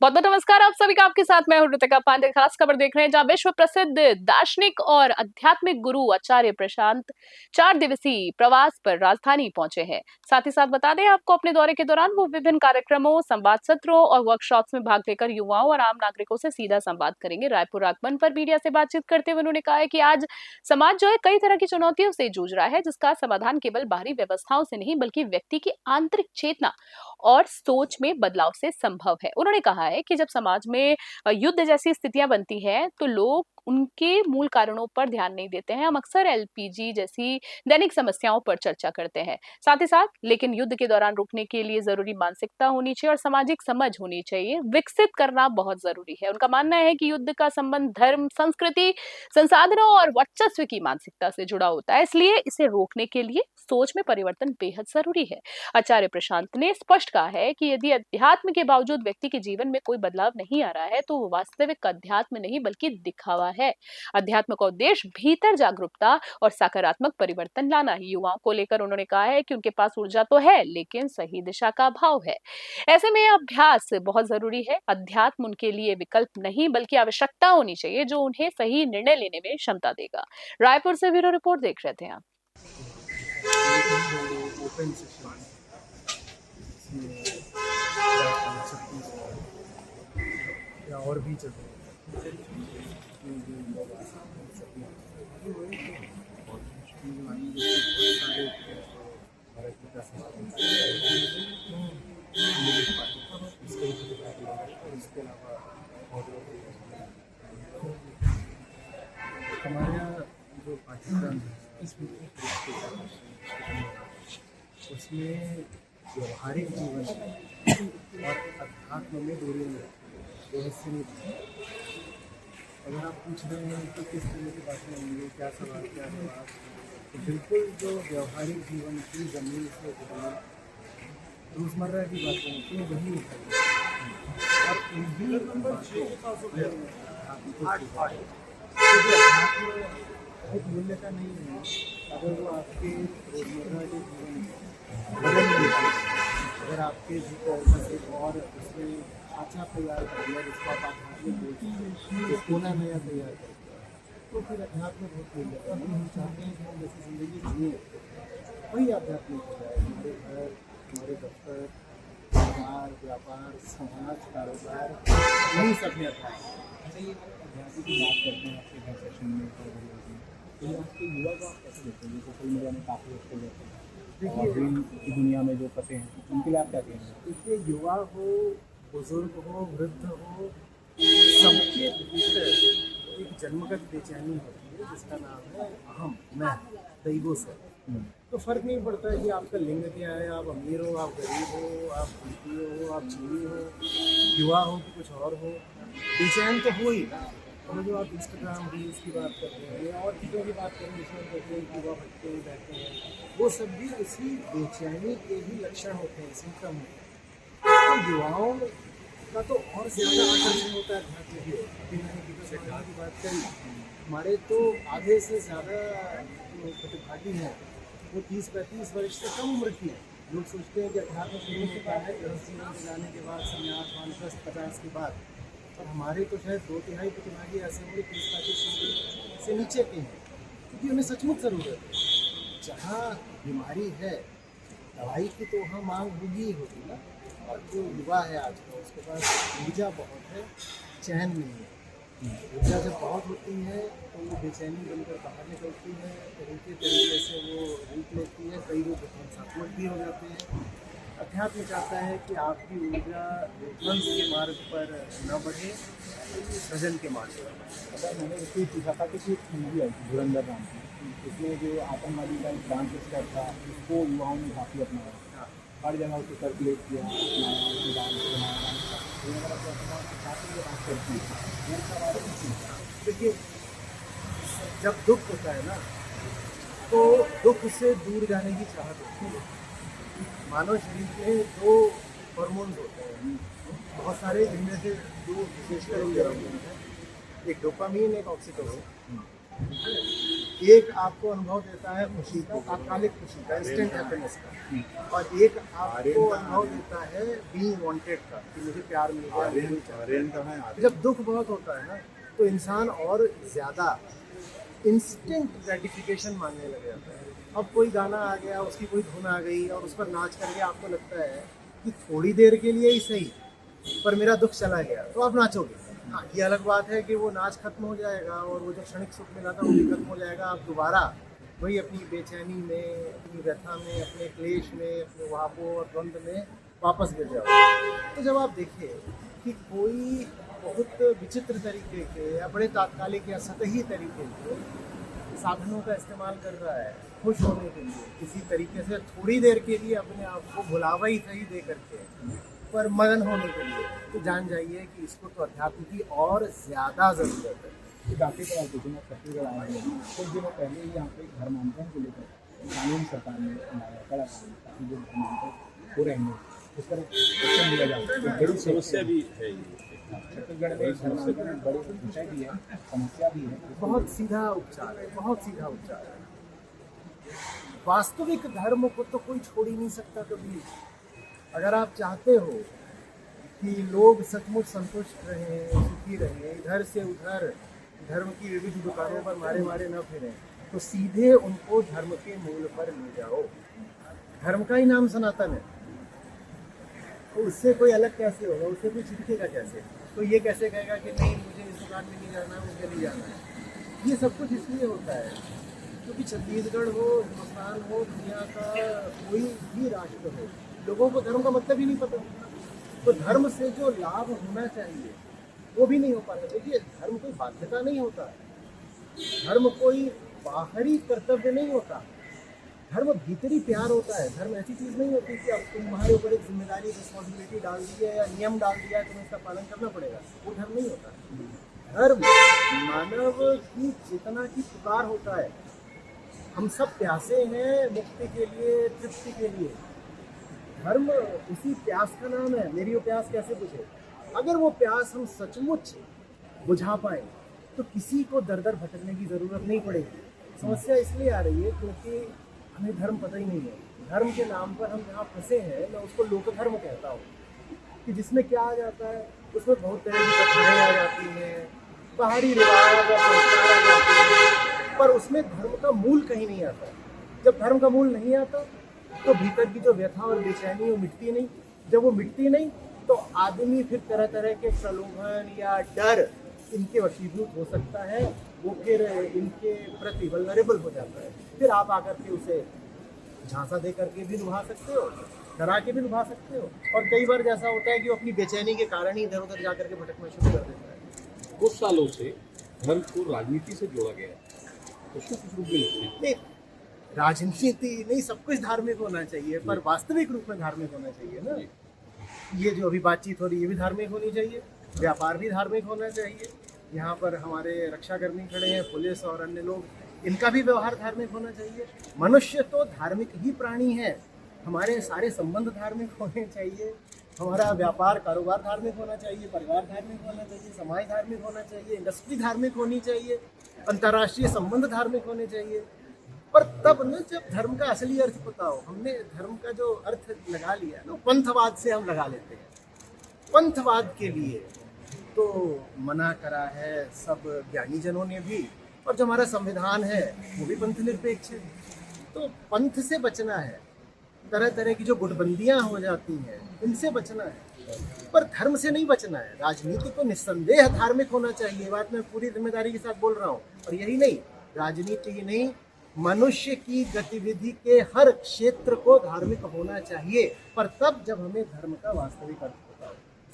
बहुत बहुत नमस्कार आप सभी का। आपके साथ मैं हूं ऋतिका पांडे। खास खबर देख रहे हैं जहां विश्व प्रसिद्ध दार्शनिक और आध्यात्मिक गुरु आचार्य प्रशांत 4 दिवसीय प्रवास पर राजधानी पहुंचे हैं। साथ ही साथ बता दें आपको, अपने दौरे के दौरान वो विभिन्न कार्यक्रमों, संवाद सत्रों और वर्कशॉप्स में भाग लेकर युवाओं और आम नागरिकों से सीधा संवाद करेंगे। रायपुर आगमन पर मीडिया से बातचीत करते हुए उन्होंने कहा है कि आज समाज जो है कई तरह की चुनौतियों से जूझ रहा है, जिसका समाधान केवल बाहरी व्यवस्थाओं से नहीं बल्कि व्यक्ति की आंतरिक चेतना और सोच में बदलाव से संभव है। उन्होंने कहा है कि जब समाज में युद्ध जैसी स्थितियां बनती हैं तो लोग उनके मूल कारणों पर ध्यान नहीं देते हैं। हम अक्सर एलपीजी जैसी दैनिक समस्याओं पर चर्चा करते हैं, साथ ही साथ लेकिन युद्ध के दौरान रुकने के लिए जरूरी मानसिकता होनी चाहिए और सामाजिक समझ होनी चाहिए, विकसित करना बहुत जरूरी है। उनका मानना है कि युद्ध का संबंध धर्म, संस्कृति, संसाधनों और वर्चस्व की मानसिकता से जुड़ा होता है, इसलिए इसे रोकने के लिए सोच में परिवर्तन बेहद जरूरी है। आचार्य प्रशांत ने स्पष्ट कहा है कि यदि अध्यात्म के बावजूद व्यक्ति के जीवन में कोई बदलाव नहीं आ रहा है तो वो वास्तविक अध्यात्म नहीं बल्कि दिखावा है। अध्यात्म का उद्देश्य भीतर जागरूकता और सकारात्मक परिवर्तन लाना है। युवाओं को लेकर उन्होंने कहा है कि उनके पास ऊर्जा तो है लेकिन सही दिशा का अभाव है। ऐसे में अभ्यास बहुत जरूरी है। अध्यात्म उनके लिए विकल्प नहीं बल्कि आवश्यकता होनी चाहिए जो उन्हें सही निर्णय लेने में क्षमता देगा। रायपुर से ब्यूरो रिपोर्ट देख रहे थे आप। ओपन सेशन या और भी जगह इसके अलावा हमारे यहाँ जो पाठ्यक्रम है उसमें व्यवहारिक जीवन और अध्यात्म में दूरी में रहस्य नहीं। अगर आप पूछ रहे हैं कि किस तरह की बातें होंगी, क्या सवाल तो बिल्कुल जो व्यवहारिक जीवन की ज़मीन से जुड़ी रोज़मर्रा की बातें होती हैं वही होती है और उन्हीं एक मूल्य का नहीं है। अगर वो आपके रोज़मर्रा के जीवन में बदल नहीं पाए, अगर आपके भीतर एक और उसमें ढांचा तैयार कर दिया जिसको आप आध्यात्मिक बोलते हैं, जो कोना नया तैयार कर दिया, तो फिर अध्यात्म बहुत मूल्य है। हम चाहते हैं कि हम जैसी ज़िंदगी जिए वही आध्यात्मिक हो जाए। हमारे घर, हमारे दफ्तर, परिवार, व्यापार, समाज, कारोबार, यही सब में अध्यात्म। अच्छा, ये अध्यात्म की बात करते हैं आपके घर सेशन में तो ये आपके युवा को आप कैसे देखते हैं? सोशल मीडिया में काफ़ी एक्टिव रहते हैं, देखिए की दुनिया में जो फंसे हैं उनके लिए आप क्या कहेंगे? देखिए, युवा हो, बुजुर्ग हो, वृद्ध हो, सबके भीतर एक जन्मगत बेचैनी होती है जिसका नाम है अहम, मैं, दैवो से। तो फर्क नहीं पड़ता है कि आपका लिंग क्या है, आप अमीर हो, आप गरीब हो, आप भूखी हो, आप चीनी हो, युवा हो कि कुछ और हो, बेचैन तो हो ही ना। और जो आप इंस्टाग्राम रील्स की बात करते हैं या और चीज़ों की बात करें जिसमें कहते हैं युवा भटके बैठे हैं, वो सब भी इसी बेचैनी के ही लक्षण होते हैं, सिम्टम होते हैं। तो युवाओं का तो और ज़्यादा आकर्षण होता है अध्यात्म की। अभी मैंने की बात करी, हमारे तो आधे से ज़्यादा जो प्रतिभागी हैं वो 30-35 वर्ष से कम उम्र की है। लोग सोचते हैं कि अध्यात्म शुरू होता है जीवन के जाने के बाद, संन्यास, वानप्रस्थ 50 के बाद, और हमारे तो शायद 2/3 प्रतिभागी ऐसे होंगे 30-35 से नीचे के हैं, क्योंकि उन्हें सचमुच ज़रूरत है। जहाँ बीमारी है दवाई की तो वहाँ मांग होगी ही होगी ना। और जो युवा है आज का, उसके पास ऊर्जा बहुत है, चैन नहीं है। ऊर्जा जब बहुत होती है तो वो बेचैनी बनकर बाहर निकलती है, तरीके से वो रूप लेती है, कई लोग ध्वंसात्मक भी हो जाते हैं। अध्यात्म चाहता है कि आपकी ऊर्जा ध्वंस के मार्ग पर न बढ़े, सृजन के मार्ग पर। अगर मैंने इसलिए पूछा था कि एक मूवी आई थी धुरंधर नाम की, इसमें जो आतंकवादी का एक डांस स्टेप था उसको युवाओं ने काफ़ी अपनाया, हर जगह उसको सर्कुलेट किया, डांस बनाया। देखिए, जब दुख होता है ना तो दुख से दूर जाने की चाहत होती है। मानव शरीर में 2 हार्मोन्स होते हैं, बहुत सारे, जिनमें से 2 विशेषकर हैं, एक डोपामीन, एक ऑक्सीटोसिन। एक आपको अनुभव देता है खुशी का, तात्कालिक खुशी का, इंस्टेंट हैप्पीनेस का, और एक आपको अनुभव देता है बीइंग वांटेड का, कि मुझे प्यार मिल गया, मुझे चाहिए। जब दुख बहुत होता है ना, तो इंसान और ज़्यादा इंस्टेंट ग्रेटिफिकेशन मांगने लग जाता है। अब कोई गाना आ गया, उसकी कोई धुन आ गई और उस पर नाच करके आपको लगता है कि थोड़ी देर के लिए ही सही, पर मेरा दुख चला गया, तो आप नाचोगे। हाँ, ये अलग बात है कि वो नाच खत्म हो जाएगा और वो जो क्षणिक सुख मिला था वो भी खत्म हो जाएगा। आप दोबारा वही अपनी बेचैनी में, अपनी व्यथा में, अपने क्लेश में, अपने वहापों और द्वंद में वापस गिर जाओ। तो जब आप देखें कि कोई बहुत विचित्र तरीके के या बड़े तात्कालिक या सतही तरीके के साधनों का इस्तेमाल कर रहा है खुश होने के लिए, किसी तरीके से थोड़ी देर के लिए अपने आप को भुलावा ही सही दे करके, पर मगन होने के लिए, तो जान जाइए कि इसको तो अध्यात्म की और ज़्यादा ज़रूरत है। ये काफ़ी सवाल पूछे। मैं छत्तीसगढ़ आया हूँ, कुछ दिनों पहले ही यहाँ पे घर मान्यता को लेकर कानून सरकार ने बनाया, कड़ा कानून, ताकि जो घर मान्यता हो रहेंगे उस पर एक्शन लिया जाए। तो बड़ी समस्या भी है छत्तीसगढ़ में, घर मान्यता में बड़ी विषय भी है, समस्या भी है। बहुत सीधा उपचार है, बहुत सीधा उपचार है। वास्तविक धर्म को तो कोई छोड़ ही नहीं सकता कभी। अगर आप चाहते हो कि लोग सचमुच संतुष्ट रहें, सुखी रहें, इधर से उधर धर्म की विविध दुकानों पर मारे मारे न फिरें, तो सीधे उनको धर्म के मूल पर ले जाओ। धर्म का ही नाम सनातन है, तो उससे कोई अलग कैसे होगा, उससे कोई छिटकेगा कैसे? तो ये कैसे कहेगा कि नहीं मुझे इस दुकान में नहीं जाना है, मुझे नहीं जाना है। ये सब कुछ इसलिए होता है क्योंकि छत्तीसगढ़ हो, हिंदुस्तान हो, दुनिया का कोई भी राष्ट्र हो, लोगों को धर्म का मतलब ही नहीं पता। तो धर्म से जो लाभ होना चाहिए वो भी नहीं हो पाता। देखिए, धर्म कोई बाध्यता नहीं होता, धर्म कोई बाहरी कर्तव्य नहीं होता, धर्म भीतरी प्यार होता है। धर्म ऐसी चीज़ नहीं होती कि अब तुम्हारे ऊपर एक जिम्मेदारी, रिस्पॉन्सिबिलिटी डाल दी है या नियम डाल दिया है, तुम्हें इसका पालन करना पड़ेगा, वो धर्म नहीं होता। धर्म मानव की चेतना की पुकार होता है। हम सब प्यासे हैं मुक्ति के लिए, तृप्ति के लिए। धर्म उसी प्यास का नाम है। मेरी वो प्यास कैसे बुझे? अगर वो प्यास हम सचमुच बुझा पाए तो किसी को दर दर भटकने की ज़रूरत नहीं पड़ेगी। समस्या इसलिए आ रही है क्योंकि हमें धर्म पता ही नहीं है। धर्म के नाम पर हम जहाँ फंसे हैं, मैं उसको लोक धर्म कहता हूँ, कि जिसमें क्या आ जाता है, उसमें बहुत तरह की कथाएँ आ जाती हैं, बाहरी रिवाज और संस्कार आ जाते हैं, पर उसमें धर्म का मूल कहीं नहीं आता। जब धर्म का मूल नहीं आता तो भीतर की जो व्यथा और बेचैनी वो मिटती नहीं। जब वो मिटती नहीं तो आदमी फिर तरह तरह के प्रलोभन या डर इनके वशीभूत हो सकता है, वो फिर इनके प्रति वल्नरेबल हो जाता है। फिर आप आकर के उसे झांसा दे करके भी लुभा सकते हो, डरा के भी लुभा सकते हो, और कई बार जैसा होता है कि वो अपनी बेचैनी के कारण ही इधर उधर जा करके भटकना शुरू कर देता है। कुछ सालों से धर्म को राजनीति से जोड़ा गया है, तो कुछ रूप में नहीं, राजनीति नहीं, सब कुछ धार्मिक होना चाहिए, पर वास्तविक रूप में धार्मिक होना चाहिए ना। ये जो अभी बातचीत हो रही है ये भी धार्मिक होनी चाहिए, व्यापार भी धार्मिक होना चाहिए। यहाँ पर हमारे रक्षाकर्मी खड़े हैं, पुलिस और अन्य लोग, इनका भी व्यवहार धार्मिक होना चाहिए। मनुष्य तो धार्मिक ही प्राणी है। हमारे सारे संबंध धार्मिक होने चाहिए, हमारा व्यापार कारोबार धार्मिक होना चाहिए, परिवार धार्मिक होना चाहिए, समाज धार्मिक होना चाहिए, इंडस्ट्री धार्मिक होनी चाहिए, अंतर्राष्ट्रीय संबंध धार्मिक होने चाहिए। पर तब न जब धर्म का असली अर्थ पता हो। हमने धर्म का जो अर्थ लगा लिया ना, पंथवाद से हम लगा लेते हैं। पंथवाद के लिए तो मना करा है सब ज्ञानी जनों ने भी, और जो हमारा संविधान है वो भी पंथ निरपेक्ष है। तो पंथ से बचना है, तरह तरह की जो गुटबंदियां हो जाती हैं इनसे बचना है, पर धर्म से नहीं बचना है। राजनीति को निस्संदेह धार्मिक होना चाहिए, बात मैं पूरी जिम्मेदारी के साथ बोल रहा हूँ। और यही नहीं, राजनीति ही नहीं, मनुष्य की गतिविधि के हर क्षेत्र को धार्मिक होना चाहिए, पर तब जब हमें धर्म का वास्तविक अर्थ